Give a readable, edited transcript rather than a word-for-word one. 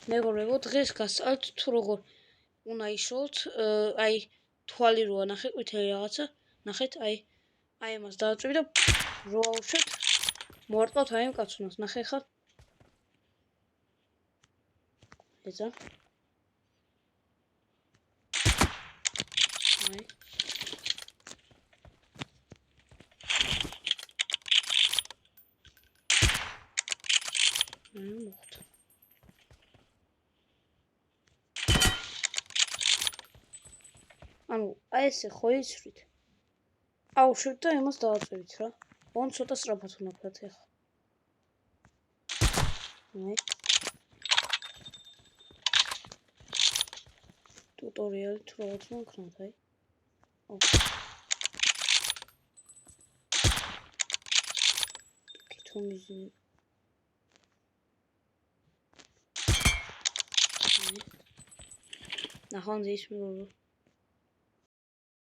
მეგობრებო, დღეს გასწავლთ თუ როგორ უნდა იშლოთ, აი თვალი როა ნახეთ, ყვითელი რაღაცა, ნახეთ, აი ამას დავაწვევი და რო ავუშვეთ, მოვარტყავთ აი ამ კაცუნას, ნახე ხარ? ეცა. აი. მოხდა. ანუ აი ესე ხო იცვლით. ავუშვით და იმას დავაწვევით რა. ოღონდ ცოტა სწრაფად უნდა ვქნათ ახლა. აი. ტუტორიალი თუ რაღაც უნდა ვქნათ, აი. კითომიზი. ნახონ ზის მეგობრებო.